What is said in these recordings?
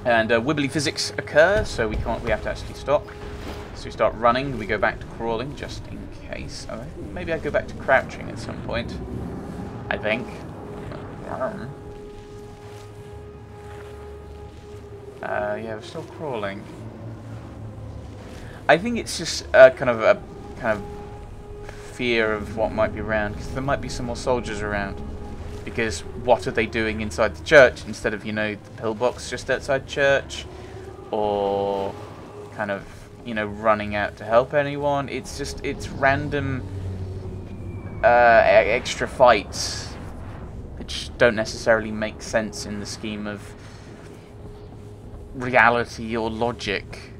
And wibbly physics occur, so we have to actually stop. So we start running, we go back to crawling, just in case. Oh, maybe I go back to crouching at some point. I think. Yeah, we're still crawling. I think it's just kind of fear of what might be around, because there might be some more soldiers around. Because what are they doing inside the church instead of, you know, the pillbox just outside church, or kind of, you know, running out to help anyone? It's random extra fights which don't necessarily make sense in the scheme of reality or logic.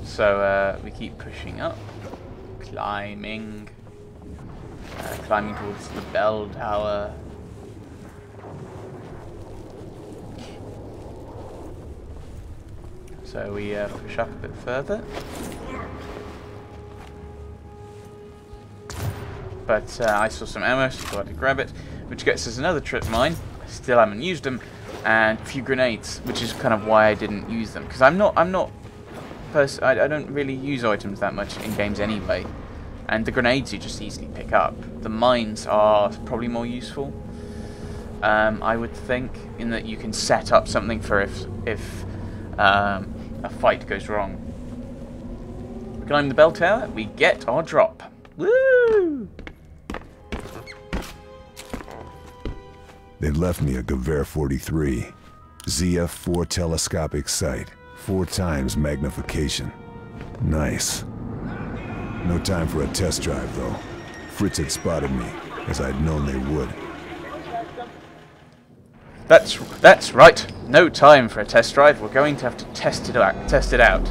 So we keep pushing up, climbing towards the bell tower. So we push up a bit further. But I saw some ammo, so I thought I'd grab it, which gets us another trip mine. I still haven't used them, and a few grenades, which is kind of why I didn't use them, because I don't really use items that much in games anyway. And the grenades you just easily pick up. The mines are probably more useful, I would think, in that you can set up something for if a fight goes wrong. We climb the bell tower, we get our drop. Woo! They left me a Gewehr 43, ZF-4 telescopic sight, 4 times magnification. Nice. No time for a test drive, though. Fritz had spotted me, as I'd known they would. That's right. No time for a test drive. We're going to have to test it out.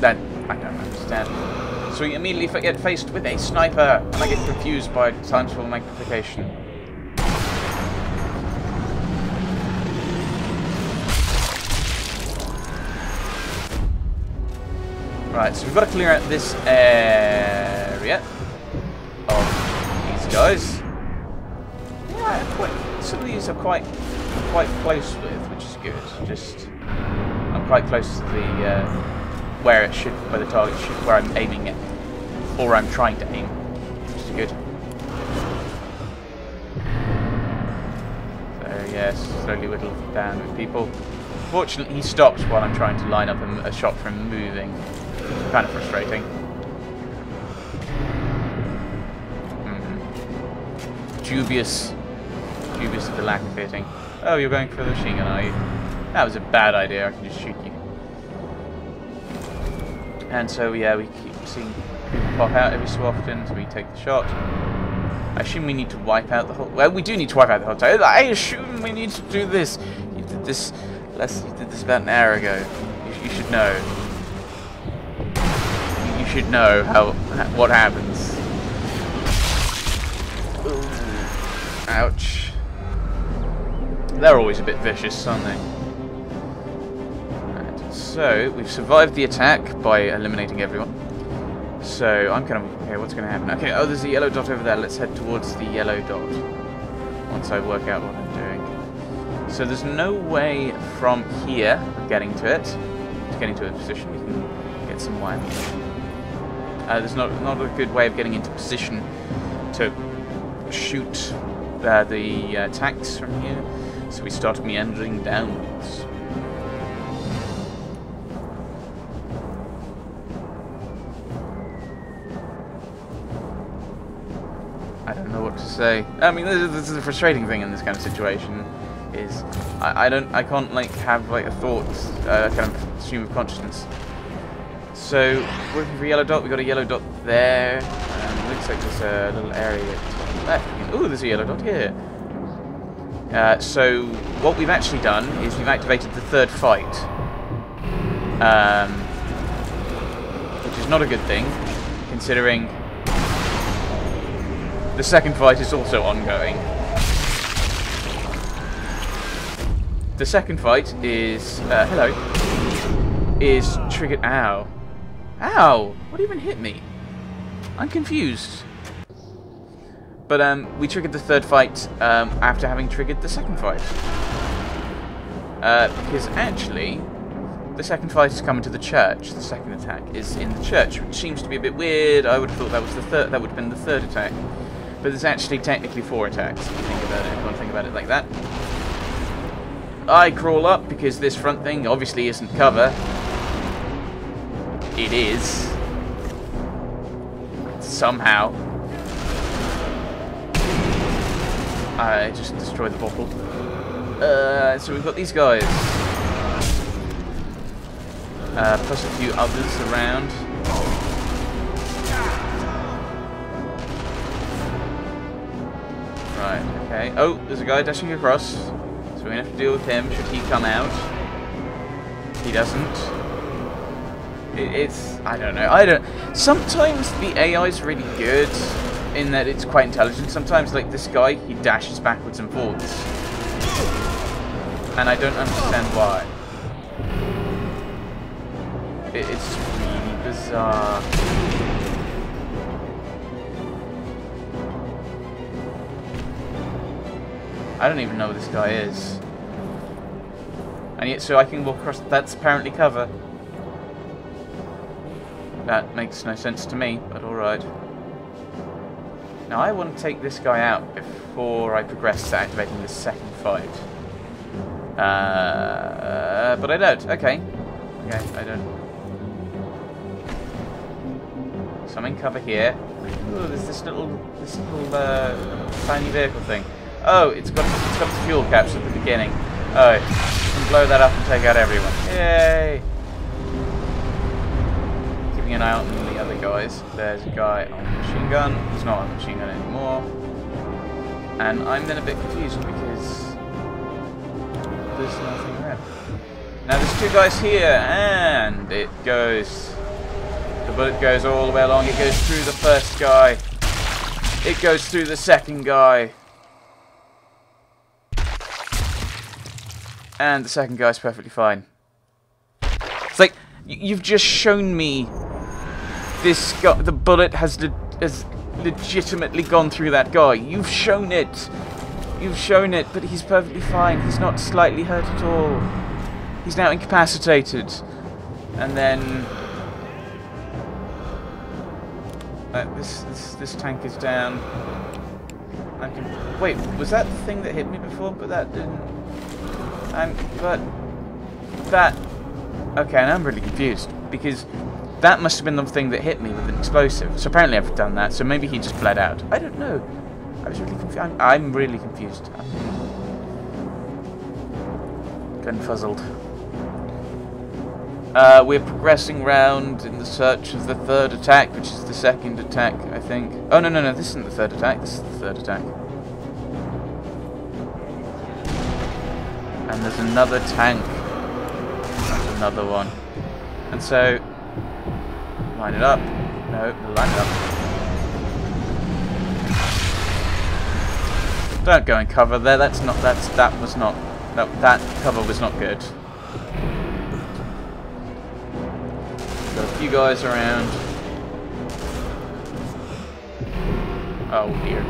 Then I don't understand. So we immediately get faced with a sniper, and I get confused by times for magnification. Right, so we've got to clear out this area of these guys. Yeah, some of these are quite close with, which is good. I'm quite close to the where the target should, where I'm aiming it, or I'm trying to aim, which is good. So yes, slowly whittle down with people. Fortunately, he stops while I'm trying to line up a shot for him moving. Kind of frustrating. Dubious of the lack of hitting. Oh, you're going for the machine gun, are you? That was a bad idea. I can just shoot you. And so yeah, we keep seeing people pop out every so often, so we take the shot. I assume we need to wipe out the whole. Well, we do need to wipe out the whole tower. I assume we need to do this. You did this. You did this about an hour ago. You should know. You should know what happens. Ooh. Ouch. They're always a bit vicious, aren't they? Right, so we've survived the attack by eliminating everyone. So I'm kind of okay. What's going to happen? Okay. Oh, there's a yellow dot over there. Let's head towards the yellow dot once I work out what I'm doing. So there's no way from here of getting to it. To getting to a position, we can get some more ammunition. There's not a good way of getting into position to shoot the tanks from here. So we start meandering downwards. I don't know what to say. I mean, this is the frustrating thing in this kind of situation. Is I can't like have like a thought, kind of stream of consciousness. So working for yellow dot, we got a yellow dot there. Looks like there's a little area to the left. Ooh, there's a yellow dot here. So what we've actually done is we've activated the third fight, which is not a good thing, considering the second fight is also ongoing. The second fight is is triggered. Ow! Ow! What even hit me? I'm confused. But we triggered the third fight after having triggered the second fight. Because actually, the second fight is coming to the church. The second attack is in the church, which seems to be a bit weird. I would have thought that was the third. That would have been the third attack. But there's actually technically 4 attacks, if you think about it, if you want to think about it like that. I crawl up because this front thing obviously isn't cover. It is. Somehow. I just destroyed the bottle. So we've got these guys. Plus a few others around. Right, okay. Oh, there's a guy dashing across. So we're going to have to deal with him should he come out. He doesn't. It's... I don't know. Sometimes the AI is really good in that it's quite intelligent. Sometimes, like this guy, he dashes backwards and forwards. And I don't understand why. It's really bizarre. I don't even know who this guy is. And yet, so I can walk across... That's apparently cover. That makes no sense to me, but alright. Now I want to take this guy out before I progress to activating the second fight. But I don't. Okay. Okay, I don't. So I'm in cover here. Ooh, there's this little tiny vehicle thing. Oh, it's got the fuel caps at the beginning. Oh, I can blow that up and take out everyone. Yay! Keeping an eye out on the other guys. There's a guy on a machine gun. He's not on a machine gun anymore. And I'm then a bit confused because there's nothing around. Now there's 2 guys here, and it goes... The bullet goes all the way along. It goes through the first guy. It goes through the second guy. And the second guy's perfectly fine. It's like, you've just shown me this guy, the bullet has legitimately gone through that guy. You've shown it. You've shown it, but he's perfectly fine. He's not slightly hurt at all. He's now incapacitated. And then... this tank is down. Wait, was that the thing that hit me before? But that didn't... Okay, and I'm really confused, because that must have been the thing that hit me with an explosive. So apparently I've done that, so maybe he just bled out. I don't know. I was really confused. I'm really confused. I'm confuzzled. We're progressing round in the search of the third attack, which is the second attack, I think. Oh, no, this isn't the third attack. This is the third attack. And there's another tank. And another one. And so... Line it up. No, line it up. Don't go in cover there. That cover was not good. Got a few guys around. Oh dear.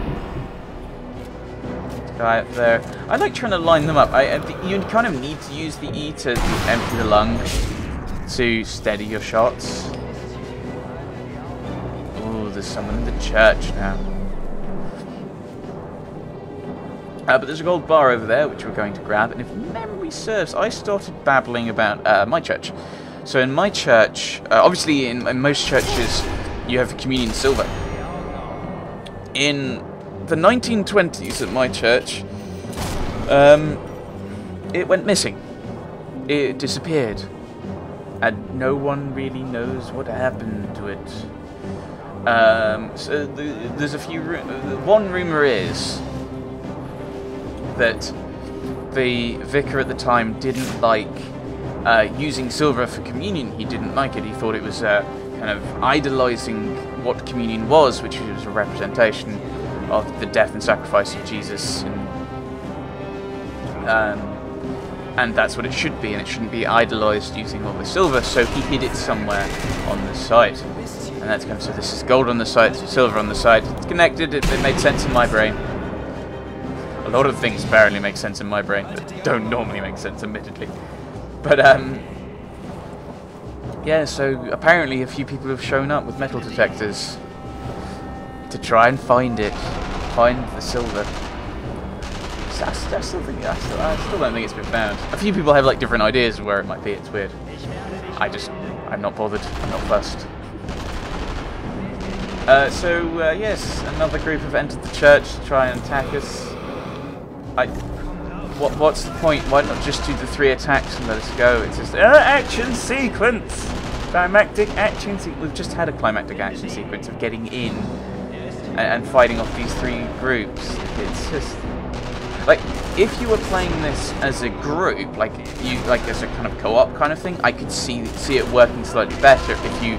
Guy up there. I like trying to line them up. You kind of need to use the E to empty the lung to steady your shots. Oh, there's someone in the church now. But there's a gold bar over there which we're going to grab, and if memory serves, I started babbling about my church. So in my church, obviously in most churches you have communion silver. In the 1920s at my church, it went missing. It disappeared. And no one really knows what happened to it. So there's a few... One rumour is that the vicar at the time didn't like using silver for communion. He didn't like it. He thought it was kind of idolising what communion was, which was a representation of the death and sacrifice of Jesus, and that's what it should be, and it shouldn't be idolised using all the silver. So he hid it somewhere on the site, and that's kind of, so this is gold on the site, silver on the site. It's connected. It made sense in my brain. A lot of things apparently make sense in my brain that don't normally make sense, admittedly. But, yeah, so apparently a few people have shown up with metal detectors to try and find it. Find the silver. I still don't think it's been found. A few people have like different ideas of where it might be. It's weird. I'm not bothered. I'm not fussed. Yes, another group have entered the church to try and attack us. What's the point? Why not just do the 3 attacks and let us go? It's just action sequence, climactic action sequence. We've just had a climactic action sequence of getting in and fighting off these 3 groups. It's just like if you were playing this as a group, like as a kind of co-op kind of thing, I could see it working slightly better if you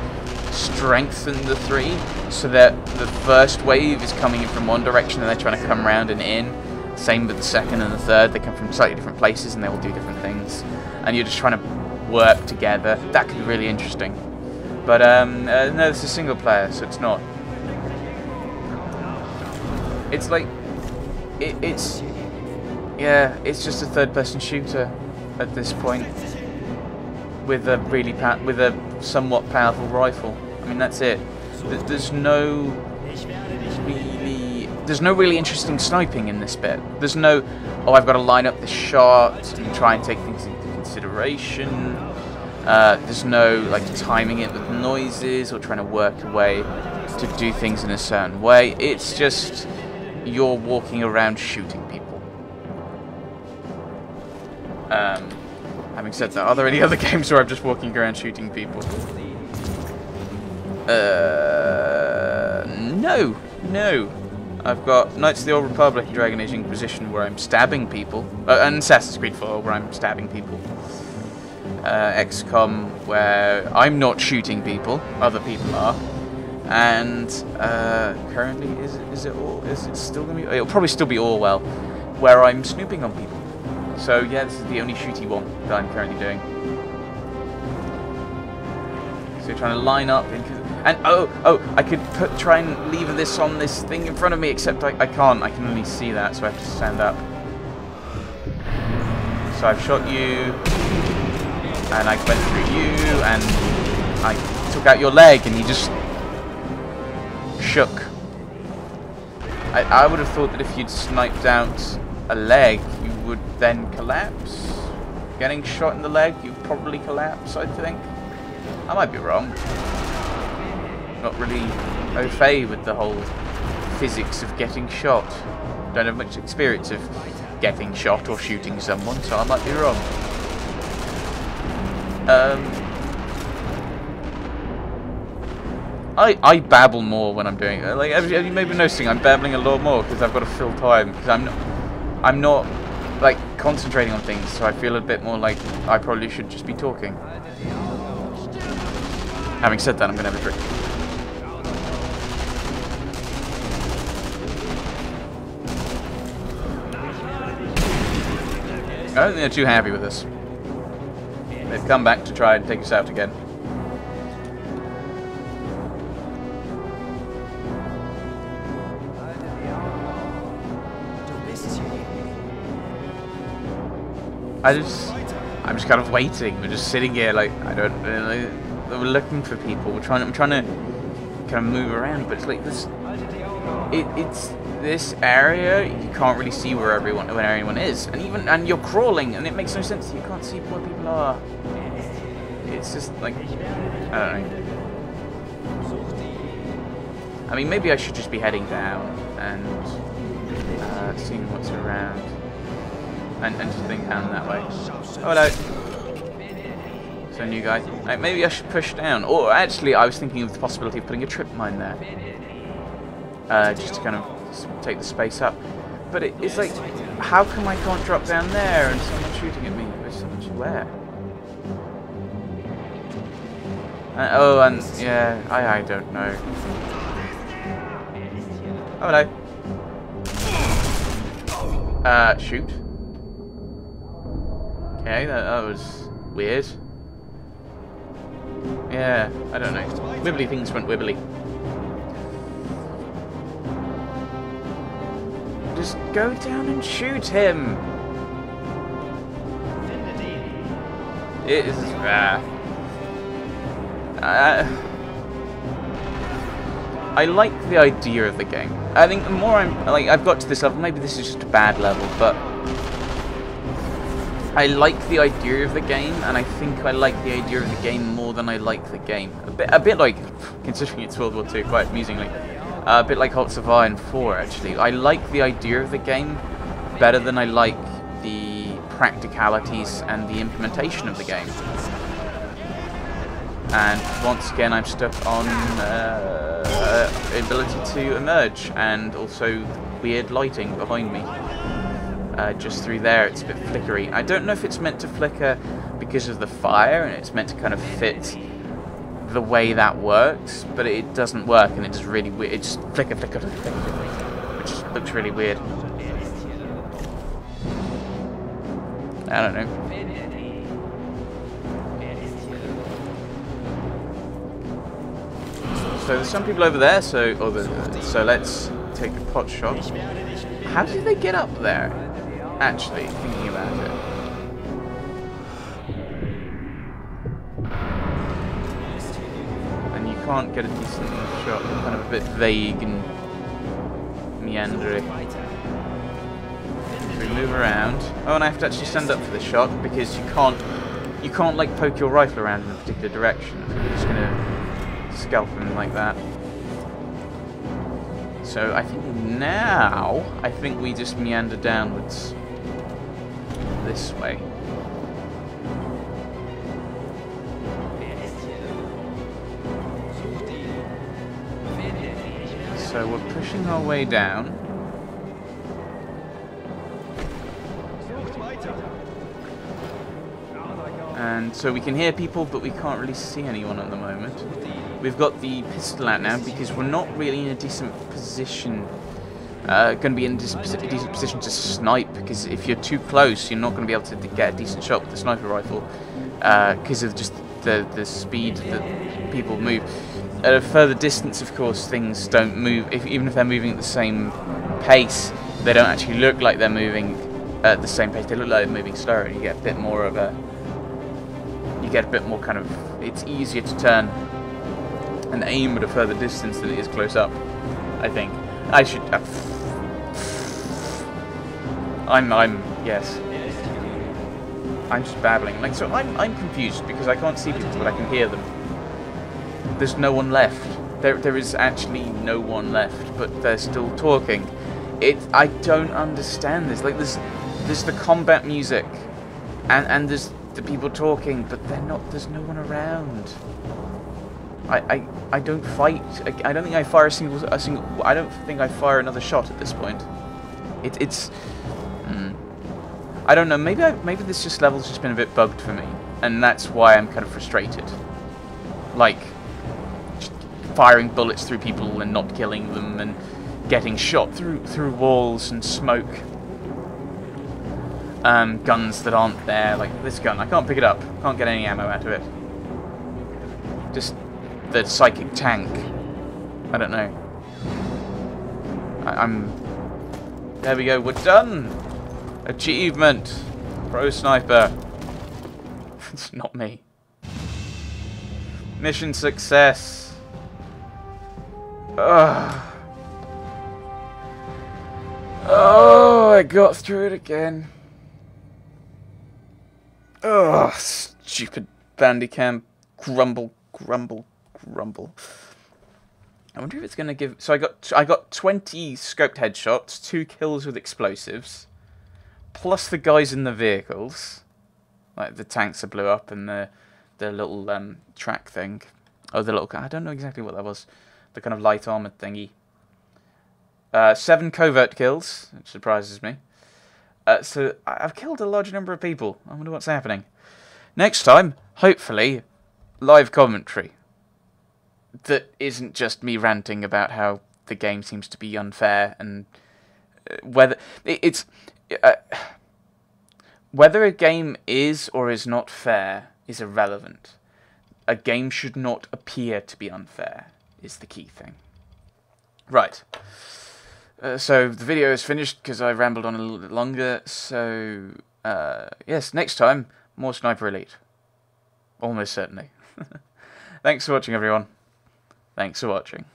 strengthen the 3 so that the first wave is coming in from one direction and they're trying to come round and in. Same with the second and the third, they come from slightly different places and they all do different things. And you're just trying to work together. That could be really interesting. But no, this is single player, so it's not. It's like it's just a third-person shooter at this point with a somewhat powerful rifle. I mean, that's it. There's no really interesting sniping in this bit. There's no, oh, I've got to line up the shot and try and take things into consideration. There's no like timing it with noises or trying to work a way to do things in a certain way. It's just you're walking around shooting people. Having said that, are there any other games where I'm just walking around shooting people? No. I've got Knights of the Old Republic and Dragon Age Inquisition where I'm stabbing people, and Assassin's Creed 4 where I'm stabbing people. XCOM where I'm not shooting people, other people are. And currently, is it still gonna be? It'll probably still be Orwell, where I'm snooping on people. So yeah, this is the only shooty one that I'm currently doing. So you're trying to line up, and I could try and lever this on this thing in front of me, except I can't. I can only see that, so I have to stand up. So I've shot you, and I went through you, and I took out your leg, and you just shook. I would have thought that if you'd sniped out a leg, you would then collapse. Getting shot in the leg, you'd probably collapse, I think. I might be wrong. Not really au fait with the whole physics of getting shot. Don't have much experience of getting shot or shooting someone, so I might be wrong. I babble more when I'm doing it. Like, have you maybe noticing I'm babbling a lot more because I've got to fill time, because I'm not like concentrating on things, so I feel a bit more like I probably should just be talking. Having said that, I'm gonna have a drink. I don't think they're too happy with us. They've come back to try and take us out again. I'm just kind of waiting. We're just sitting here, like, I don't really. We're looking for people. I'm trying to kind of move around, but it's like this. It's this area. You can't really see where anyone is, and you're crawling, and it makes no sense. You can't see where people are. It's just like, I don't know. I mean, maybe I should just be heading down and seeing what's around. And just think down that way. Oh, hello. So, new guy. Right, maybe I should push down. Or, actually, I was thinking of the possibility of putting a trip mine there. Just to kind of take the space up. But it's like, how come I can't drop down there and someone's shooting at me? There's so much where? Yeah, I don't know. Oh, hello. Shoot. Okay, that was weird. Yeah, I don't know. Wibbly things went wibbly. Just go down and shoot him. It is I like the idea of the game. I think the more I've got to this level, maybe this is just a bad level, but I like the idea of the game, and I think I like the idea of the game more than I like the game. A bit like, considering it's World War II, quite amusingly, a bit like Hearts of Iron 4, actually. I like the idea of the game better than I like the practicalities and the implementation of the game. And once again, I'm stuck on ability to emerge, and also weird lighting behind me. Just through there, it's a bit flickery. I don't know if it's meant to flicker because of the fire, and it's meant to kind of fit the way that works, but it doesn't work, and it just really weird. It just flicker, flicker, flicker, flicker, which just looks really weird. I don't know. So there's some people over there. So let's take a pot shot. How did they get up there? Actually, thinking about it. And you can't get a decent shot. They're kind of a bit vague and meandering. So we move around. Oh, and I have to actually stand up for this shot because you can't like poke your rifle around in a particular direction. You're just gonna scalp him like that. So I think we just meander downwards this way. So we're pushing our way down. And so we can hear people, but we can't really see anyone at the moment. We've got the pistol out now because we're not really in a decent position. Going to be in a decent position to snipe, because if you're too close, you're not going to be able to get a decent shot with the sniper rifle because of just the speed that people move. At a further distance, of course, things don't move. Even if they're moving at the same pace, they don't actually look like they're moving at the same pace. They look like they're moving slower. You get a bit more of a. You get a bit more kind of. It's easier to turn and aim at a further distance than it is close up. I think. I should. Yes. I'm just babbling. Like, so I'm confused because I can't see people, but I can hear them. There's no one left. There is actually no one left, but they're still talking. I don't understand this. Like, there's the combat music, and there's the people talking, but they're not. There's no one around. I don't fight. I don't think I fire a single. I don't think I fire another shot at this point. It's. I don't know. Maybe this level's just been a bit bugged for me, and that's why I'm kind of frustrated. Like, just firing bullets through people and not killing them, and getting shot through walls and smoke. Guns that aren't there, like this gun. I can't pick it up. Can't get any ammo out of it. Just the psychic tank. I don't know. I'm. There we go. We're done. Achievement. Pro sniper. It's not me. Mission success. Ugh. Oh, I got through it again. Oh, stupid Bandicam. Grumble, grumble, grumble. I wonder if it's going to give... So I got 20 scoped headshots, 2 kills with explosives, plus the guys in the vehicles. Like the tanks that blew up and the little track thing. Oh, the little... I don't know exactly what that was. The kind of light armored thingy. 7 covert kills, which surprises me. So I've killed a large number of people. I wonder what's happening. Next time, hopefully, live commentary. That isn't just me ranting about how the game seems to be unfair and whether whether a game is or is not fair is irrelevant. A game should not appear to be unfair is the key thing. Right. So the video is finished because I rambled on a little bit longer. So yes, next time more Sniper Elite, almost certainly. Thanks for watching, everyone. Thanks for watching.